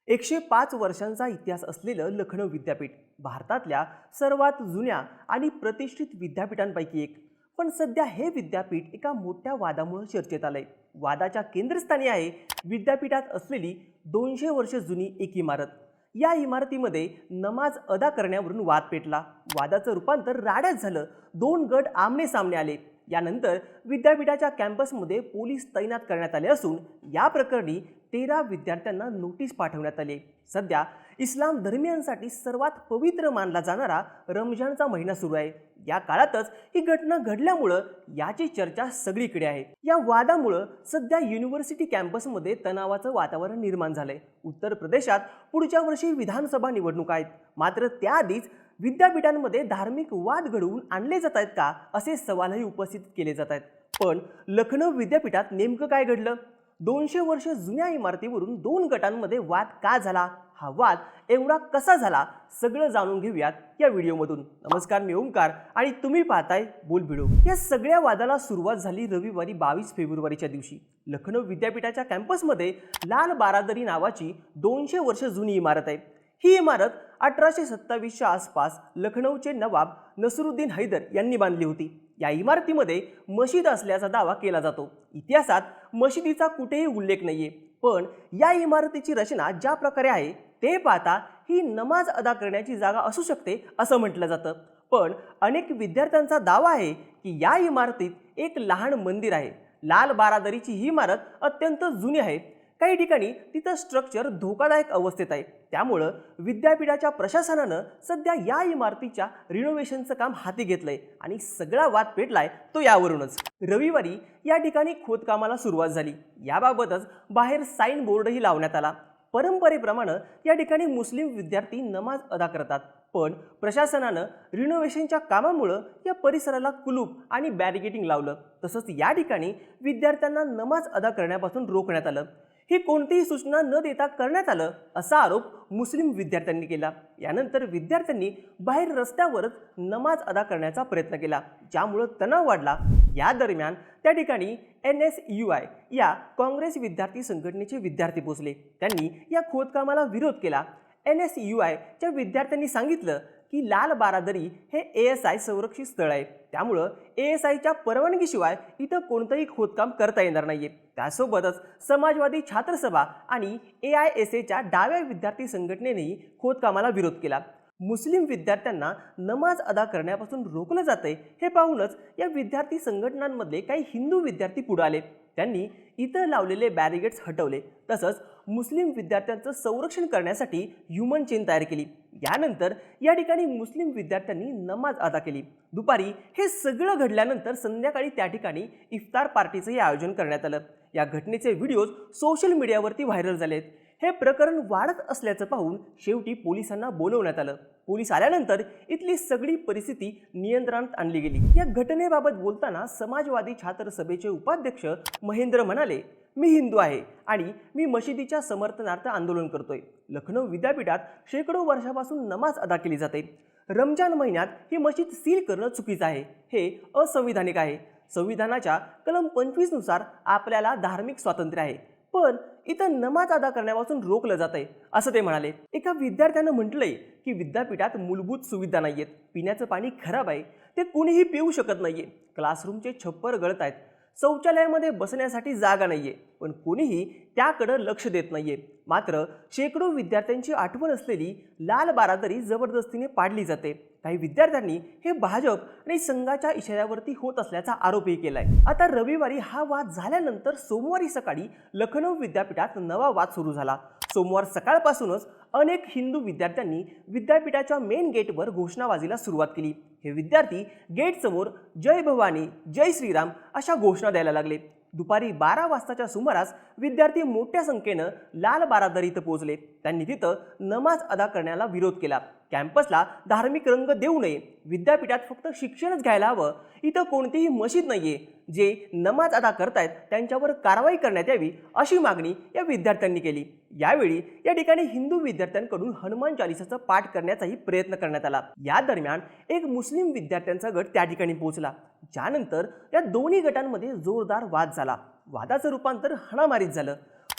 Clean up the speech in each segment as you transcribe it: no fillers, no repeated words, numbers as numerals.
105 वर्षांचा इतिहास असलेलं लखनौ विद्यापीठ भारतातल्या सर्वात जुन्या आणि प्रतिष्ठित विद्यापीठांपैकी एक. पण सध्या हे विद्यापीठ एका मोठ्या वादामुळे चर्चेत आलंय. वादाच्या केंद्रस्थानी आहे विद्यापीठात असलेली 200 वर्ष जुनी एक इमारत. या इमारतीमध्ये नमाज अदा करण्यावरून वाद पेटला. वादाचं रूपांतर राड्यात झालं. दोन गट आमने सामने आले. यानंतर विद्यापीठाच्या कॅम्पसमध्ये पोलीस तैनात करण्यात आले असून या प्रकरणी 13 विद्यार्थ्यांना नोटीस पाठवण्यात आली. सध्या इस्लाम धर्मीयांसाठी सर्वात पवित्र मानला जाणारा रमजानचा महिना सुरू आहे. या काळातच ही घटना घडल्यामुळं याची चर्चा सगळीकडे आहे. या वादामुळं सध्या युनिव्हर्सिटी कॅम्पसमध्ये तणावाचं वातावरण निर्माण झालंय. उत्तर प्रदेशात पुढच्या वर्षी विधानसभा निवडणुका आहेत. मात्र त्याआधीच विद्यापीठांमध्ये धार्मिक वाद घडवून आणले जात आहेत का, असे सवालही उपस्थित केले जात आहेत. पण लखनौ विद्यापीठात नेमकं काय घडलं? 200 वर्ष जुन्या इमारतीवरून दोन गटांमध्ये वाद का झाला? हा वाद एवढा कसा झाला? सगळं जाणून घेऊयात या व्हिडिओमधून. नमस्कार, मी ओमकार आणि तुम्ही पाहताय बोल व्हिडिओ. या सगळ्या वादाला सुरुवात झाली रविवारी 22 फेब्रुवारीच्या दिवशी. लखनौ विद्यापीठाच्या कॅम्पसमध्ये लाल बारादरी नावाची 200 वर्ष जुनी इमारत आहे. ही इमारत 1827च्या आसपास लखनौचे नवाब नसरुद्दीन हैदर यांनी बांधली होती. या इमारतीमध्ये मशीद असल्याचा दावा केला जातो. इतिहासात मशिदीचा कुठेही उल्लेख नाहीये, पण या इमारतीची रचना ज्या प्रकारे आहे ते पाहता ही नमाज अदा करण्याची जागा असू शकते असं म्हटलं जातं. पण अनेक विद्यार्थ्यांचा दावा आहे की या इमारतीत एक लहान मंदिर आहे. लाल बारादरीची ही इमारत अत्यंत जुनी आहे. काही ठिकाणी तिथं स्ट्रक्चर धोकादायक अवस्थेत आहे. त्यामुळं विद्यापीठाच्या प्रशासनानं सध्या या इमारतीच्या रिनोव्हेशनचं काम हाती घेतलंय आणि सगळा वाद पेटलाय तो यावरूनच. रविवारी या ठिकाणी खोदकामाला सुरुवात झाली. याबाबतच बाहेर साईन बोर्डही लावण्यात आला. परंपरेप्रमाणे या ठिकाणी मुस्लिम विद्यार्थी नमाज अदा करतात. पण प्रशासनानं रिनोव्हेशनच्या कामामुळं या परिसराला कुलूप आणि बॅरिकेडिंग लावलं. तसंच या ठिकाणी विद्यार्थ्यांना नमाज अदा करण्यापासून रोखण्यात आलं. ही कोणतीही सूचना न देता करण्यात आलं असा आरोप मुस्लिम विद्यार्थ्यांनी केला. यानंतर विद्यार्थ्यांनी बाहेर रस्त्यावरच नमाज अदा करण्याचा प्रयत्न केला, ज्यामुळे तणाव वाढला. या दरम्यान त्या ठिकाणी NSUI या काँग्रेस विद्यार्थी संघटनेचे विद्यार्थी पोहोचले. त्यांनी या खोदकामाला विरोध केला. NSUI च्या विद्यार्थ्यांनी सांगितलं की लाल बारादरी हे ASI संरक्षित स्थळ आहे. त्यामुळं ASIच्या परवानगीशिवाय इथं कोणतंही खोदकाम करता येणार नाहीये. त्यासोबतच समाजवादी छात्रसभा आणि AISAच्या डाव्या विद्यार्थी संघटनेनेही खोदकामाला विरोध केला. मुस्लिम विद्यार्थ्यांना नमाज अदा करण्यापासून रोखलं जाते हे पाहूनच या विद्यार्थी संघटनांमधले काही हिंदू विद्यार्थी पुढे आले. त्यांनी इथं लावलेले बॅरिगेड्स हटवले. तसंच मुस्लिम विद्यार्थ्यांचं संरक्षण करण्यासाठी ह्युमन चेन तयार केली. यानंतर या ठिकाणी मुस्लिम विद्यार्थ्यांनी नमाज अदा केली. दुपारी हे सगळं घडल्यानंतर संध्याकाळी त्या ठिकाणी इफ्तार पार्टीचंही आयोजन करण्यात आलं. या घटनेचे व्हिडिओज सोशल मीडियावरती व्हायरल झालेत. हे प्रकरण वाढत असल्याचं पाहून शेवटी पोलिसांना बोलवण्यात आलं. पोलीस आल्यानंतर इथली सगळी परिस्थिती नियंत्रणात आणली गेली. या घटनेबाबत बोलताना समाजवादी छात्र सभेचे उपाध्यक्ष महेंद्र म्हणाले, मी हिंदू आहे आणि मी मशिदीच्या समर्थनार्थ आंदोलन करतोय. लखनौ विद्यापीठात शेकडो वर्षापासून नमाज अदा केली जाते. रमजान महिन्यात ही मशीद सील करणं चुकीचं आहे. हे असंविधानिक आहे. संविधानाच्या कलम 25 नुसार आपल्याला धार्मिक स्वातंत्र्य आहे, पण इथं नमाज अदा करण्यापासून रोखलं जात आहे असं ते म्हणाले. एका विद्यार्थ्यानं म्हटलंय की विद्यापीठात मूलभूत सुविधा नाहीयेत. पिण्याचं पाणी खराब आहे, ते कुणीही पिऊ शकत नाहीये. क्लासरूमचे छप्पर गळत आहेत. शौचालयामध्ये बसण्यासाठी जागा नाहीये, पण कोणीही त्याकडे लक्ष देत नाहीये. मात्र शेकडो विद्यार्थ्यांची आठवण असलेली लाल बारादरी जबरदस्तीने पाडली जाते. काही विद्यार्थ्यांनी हे भाजप आणि संघाच्या इशाऱ्यावरती होत असल्याचा आरोपही केलाय. आता रविवारी हा वाद झाल्यानंतर सोमवारी सकाळी लखनौ विद्यापीठात नवा वाद सुरू झाला. सोमवार सकाळपासूनच अनेक हिंदू विद्यार्थ्यांनी विद्यापीठाच्या मेन गेटवर घोषणाबाजीला सुरुवात केली. हे विद्यार्थी गेटसमोर जय भवानी, जय श्रीराम अशा घोषणा द्यायला लागले. दुपारी 12 वाजताच्या सुमारास विद्यार्थी मोठ्या संख्येनं लाल बारादरी इथं पोहोचले. त्यांनी तिथं नमाज अदा करण्याला विरोध केला. कॅम्पसला धार्मिक रंग देऊ नये, विद्यापीठात फक्त शिक्षणच घ्यायला हवं, इथं कोणतीही मशीद नाहीये, जे नमाज अदा करतायत त्यांच्यावर कारवाई करण्यात यावी अशी मागणी या विद्यार्थ्यांनी केली. यावेळी या ठिकाणी हिंदू विद्यार्थ्यांकडून हनुमान चालिसाचा पाठ करण्याचाही प्रयत्न करण्यात आला. या दरम्यान एक मुस्लिम विद्यार्थ्यांचा गट त्या ठिकाणी पोहोचला. ज्यानंतर या दोन्ही गटांमध्ये जोरदार वाद झाला. वादाचं रूपांतर हाणामारीत झालं.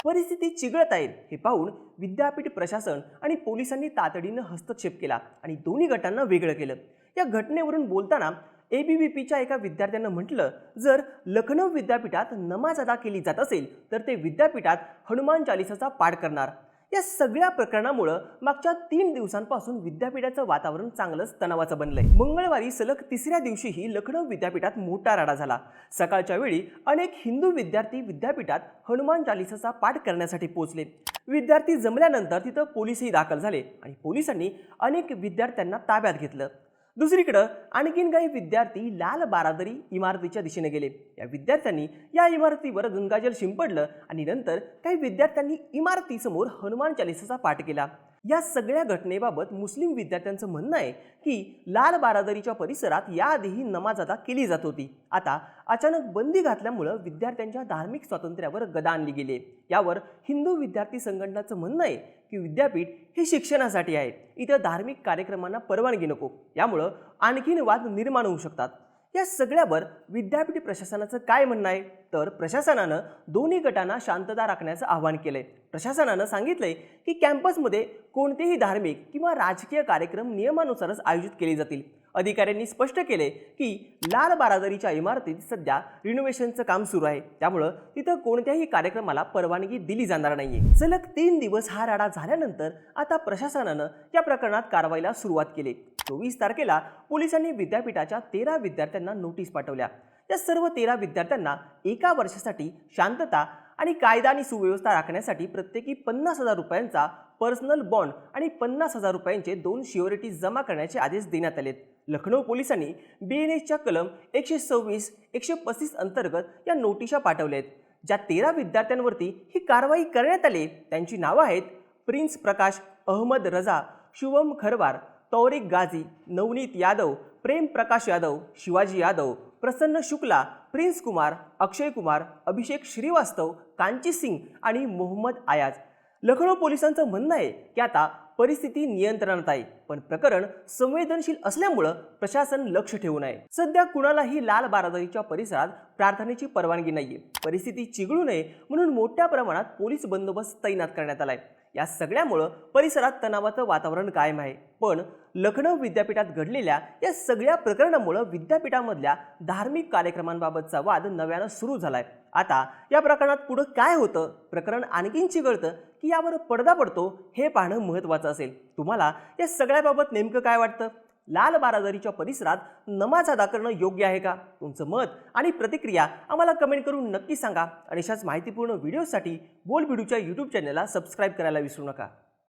परिस्थिती चिघळत आहे हे पाहून विद्यापीठ प्रशासन आणि पोलिसांनी तातडीनं हस्तक्षेप केला आणि दोन्ही गटांना वेगळं केलं. या घटनेवरून बोलताना ABVPच्या एका विद्यार्थ्यानं म्हटलं, जर लखनौ विद्यापीठात नमाज अदा केली जात असेल तर ते विद्यापीठात हनुमान चालिसाचा पाठ करणार. या सगळ्या प्रकरणामुळे मागच्या 3 दिवसांपासून विद्यापीठाचं वातावरण चांगलंच तणावाचं बनलंय. मंगळवारी सलग तिसऱ्या दिवशीही लखनौ विद्यापीठात मोठा राडा झाला. सकाळच्या वेळी अनेक हिंदू विद्यार्थी विद्यापीठात हनुमान चालिसाचा पाठ करण्यासाठी पोहोचले. विद्यार्थी जमल्यानंतर तिथं पोलीसही दाखल झाले आणि पोलिसांनी अनेक विद्यार्थ्यांना ताब्यात घेतलं. दुसरीकडे आणखीन काही विद्यार्थी लाल बारादरी इमारतीच्या दिशेने गेले. या विद्यार्थ्यांनी या इमारतीवर गंगाजल शिंपडलं आणि नंतर काही विद्यार्थ्यांनी इमारतीसमोर हनुमान चालिसाचा पाठ केला. या सगळ्या घटनेबाबत मुस्लिम विद्यार्थ्यांचं म्हणणं आहे की लाल बारादरीच्या परिसरात याआधीही नमाज अदा केली जात होती. आता अचानक बंदी घातल्यामुळे विद्यार्थ्यांच्या धार्मिक स्वातंत्र्यावर गदा आणली गेली. यावर हिंदू विद्यार्थी संघटनाचं म्हणणं आहे की विद्यापीठ हे शिक्षणासाठी आहे, इथं धार्मिक कार्यक्रमांना परवानगी नको. यामुळं आणखीन वाद निर्माण होऊ शकतात. या सगळ्यावर विद्यापीठ प्रशासनाचं काय म्हणणं आहे तर प्रशासनानं दोन्ही गटांना शांतता राखण्याचं आवाहन केलंय. प्रशासनानं सांगितलंय की कॅम्पसमध्ये कोणतेही धार्मिक किंवा राजकीय कार्यक्रम नियमानुसारच आयोजित केले जातील. अधिकाऱ्यांनी स्पष्ट केले की लाल बारादरीच्या इमारतीत सध्या रिनोव्हेशनचं काम सुरू आहे, त्यामुळं तिथं कोणत्याही कार्यक्रमाला परवानगी दिली जाणार नाहीये. सलग 3 दिवस हा राडा झाल्यानंतर आता प्रशासनानं या प्रकरणात कारवाईला सुरुवात केली. 24 तारखेला पोलिसांनी विद्यापीठाच्या 13 विद्यार्थ्यांना नोटीस पाठवल्या. या सर्व 13 विद्यार्थ्यांना 1 वर्षासाठी शांतता आणि कायदा आणि सुव्यवस्था राखण्यासाठी प्रत्येकी 50,000 रुपयांचा पर्सनल बॉन्ड आणि 50,000 रुपयांचे 2 श्युरिटी जमा करण्याचे आदेश देण्यात आलेत. लखनौ पोलिसांनी BNSच्या कलम 126, 135 अंतर्गत या नोटिसा पाठवल्या आहेत. ज्या 13 विद्यार्थ्यांवरती ही कारवाई करण्यात आली त्यांची नावं आहेत प्रिन्स प्रकाश, अहमद रजा, शुभम खरवार, तौरिक गाझी, नवनीत यादव, प्रेम प्रकाश यादव, शिवाजी यादव, प्रसन्न शुक्ला, प्रिन्स कुमार, अक्षय कुमार, अभिषेक श्रीवास्तव, कांची सिंग आणि मोहम्मद आयाज. लखनौ पोलिसांचं म्हणणं आहे की आता परिस्थिती नियंत्रणात आहे, पण प्रकरण संवेदनशील असल्यामुळं प्रशासन लक्ष ठेवून आहे. सध्या कुणालाही लाल बारादरीच्या परिसरात प्रार्थनेची परवानगी नाहीये. परिस्थिती चिघळू नये म्हणून मोठ्या प्रमाणात पोलीस बंदोबस्त तैनात करण्यात आलाय. या सगळ्यामुळं परिसरात तणावाचं वातावरण कायम आहे. पण लखनौ विद्यापीठात घडलेल्या या सगळ्या प्रकरणामुळे विद्यापीठामधल्या धार्मिक कार्यक्रमांबाबतचा वाद नव्यानं सुरू झालाय. आता या प्रकरणात पुढे काय होतं, प्रकरण आणखीन चिघळतं की यावर पडदा पडतो हे पाहणं महत्त्वाचं असेल. तुम्हाला या सगळ्याबाबत नेमकं काय वाटतं? लाल बारादरीच्या परिसरात नमाज अदा करणं योग्य आहे का? तुमचं मत आणि प्रतिक्रिया आम्हाला कमेंट करून नक्की सांगा आणि अशाच माहितीपूर्ण व्हिडिओसाठी बोलबिडूच्या YouTube चॅनलला सबस्क्राईब करायला विसरू नका.